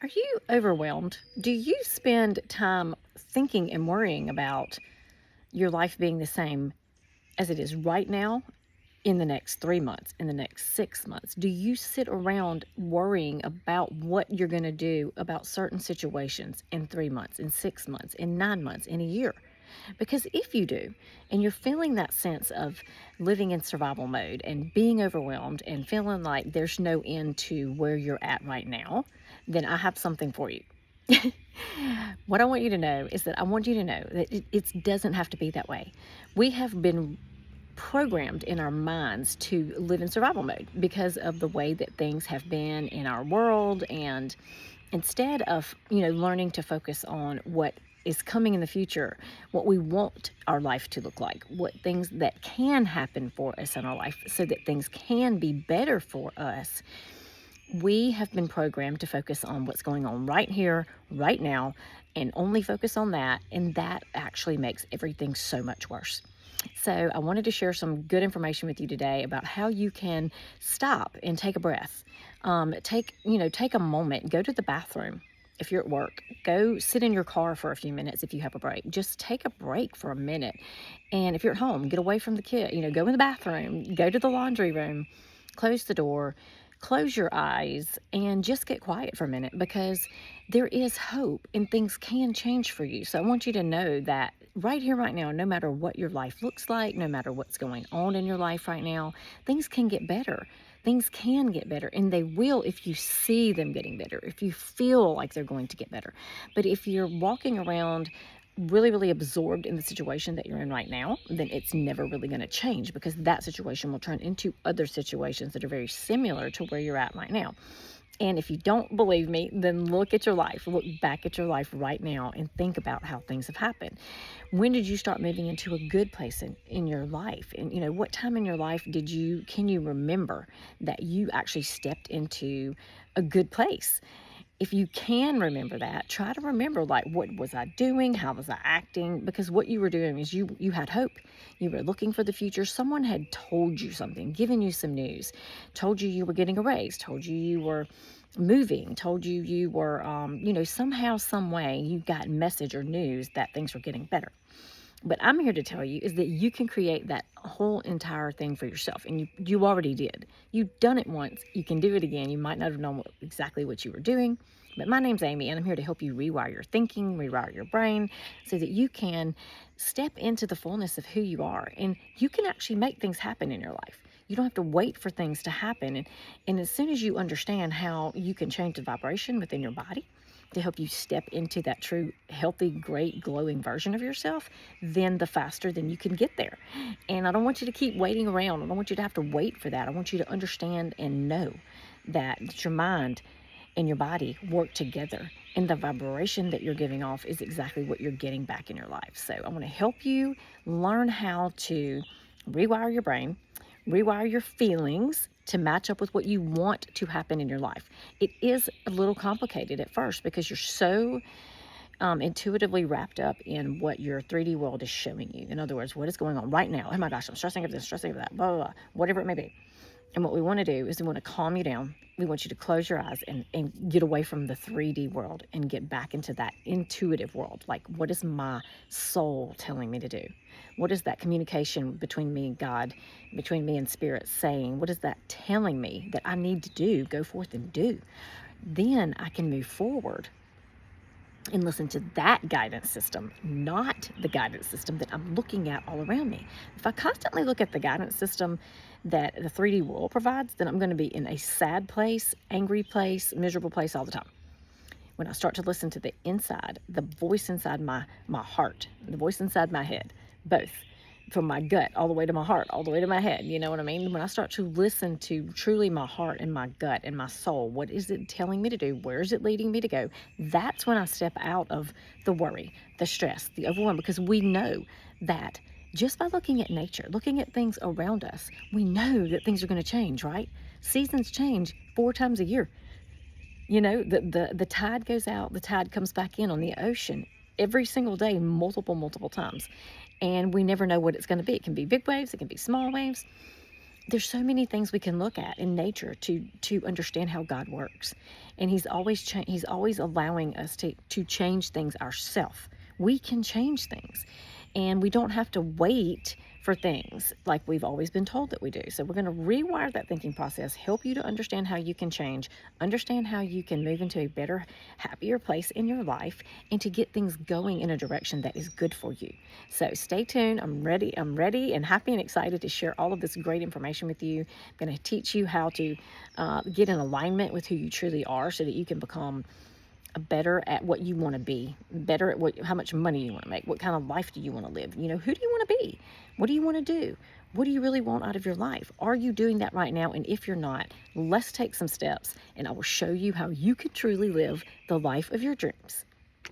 Are you overwhelmed? Do you spend time thinking and worrying about your life being the same as it is right now in the next 3 months, in the next 6 months? Do you sit around worrying about what you're going to do about certain situations in 3 months, in 6 months, in 9 months, in a year? Because if you do, and you're feeling that sense of living in survival mode and being overwhelmed and feeling like there's no end to where you're at right now, then I have something for you. What I want you to know is that I want you to know that it doesn't have to be that way. We have been programmed in our minds to live in survival mode because of the way that things have been in our world, and instead of learning to focus on what is coming in the future, what we want our life to look like, what things that can happen for us in our life so that things can be better for us, we have been programmed to focus on what's going on right here, right now, and only focus on that. And that actually makes everything so much worse. So I wanted to share some good information with you today about how you can stop and take a breath. Take a moment, go to the bathroom. If you're at work, go sit in your car for a few minutes if you have a break. Just take a break for a minute. And if you're at home, get away from the kid. Go in the bathroom, go to the laundry room, close the door, close your eyes, and just get quiet for a minute, because there is hope and things can change for you. So I want you to know that right here, right now, no matter what your life looks like, no matter what's going on in your life right now, things can get better. Things can get better, and they will if you see them getting better, if you feel like they're going to get better. But if you're walking around really, really absorbed in the situation that you're in right now, then it's never really going to change, because that situation will turn into other situations that are very similar to where you're at right now. And if you don't believe me, then look at your life. Look back at your life right now and think about how things have happened. When did you start moving into a good place in your life? And what time in your life can you remember that you actually stepped into a good place? If you can remember that, try to remember, like, what was I doing? How was I acting? Because what you were doing is you had hope. You were looking for the future. Someone had told you something, given you some news, told you you were getting a raise, told you were moving, told you were, somehow, some way you got message or news that things were getting better. But I'm here to tell you is that you can create that whole entire thing for yourself. And you already did. You've done it once. You can do it again. You might not have known exactly what you were doing. But my name's Amy, and I'm here to help you rewire your thinking, rewire your brain, so that you can step into the fullness of who you are. And you can actually make things happen in your life. You don't have to wait for things to happen. And as soon as you understand how you can change the vibration within your body to help you step into that true, healthy, great, glowing version of yourself, then the faster then you can get there. And I don't want you to keep waiting around. I don't want you to have to wait for that. I want you to understand and know that your mind and your body work together, and the vibration that you're giving off is exactly what you're getting back in your life. So I want to help you learn how to rewire your brain, rewire your feelings to match up with what you want to happen in your life. It is a little complicated at first because you're so intuitively wrapped up in what your 3D world is showing you. In other words, what is going on right now? Oh my gosh, I'm stressing over this, stressing over that, blah, blah, blah, whatever it may be. And what we want to do is we want to calm you down. We want you to close your eyes and get away from the 3D world and get back into that intuitive world. Like, what is my soul telling me to do? What is that communication between me and God, between me and Spirit saying? What is that telling me that I need to do? Go forth and do. Then I can move forward and listen to that guidance system, not the guidance system that I'm looking at all around me. If I constantly look at the guidance system that the 3D world provides, then I'm going to be in a sad place, angry place, miserable place all the time. When I start to listen to the inside, the voice inside my heart, the voice inside my head, both, from my gut all the way to my heart, all the way to my head, you know what I mean? When I start to listen to truly my heart and my gut and my soul, what is it telling me to do? Where is it leading me to go? That's when I step out of the worry, the stress, the overwhelm, because we know that just by looking at nature, looking at things around us, we know that things are going to change, right? Seasons change 4 times a year. The tide goes out, the tide comes back in on the ocean every single day, multiple times. And we never know what it's going to be. It can be big waves, it can be small waves. there's so many things we can look at in nature to understand how God works, and He's always allowing us to change things ourselves. We can change things, and we don't have to wait for things like we've always been told that we do. So we're going to rewire that thinking process, help you to understand how you can change, understand how you can move into a better, happier place in your life, and to get things going in a direction that is good for you. So stay tuned. I'm ready. I'm ready and happy and excited to share all of this great information with you. I'm going to teach you how to get in alignment with who you truly are so that you can become better at what you want to be, better at how much money you want to make, what kind of life do you want to live, who do you want to be, what do you want to do, what do you really want out of your life? Are you doing that right now? And if you're not, let's take some steps, and I will show you how you can truly live the life of your dreams.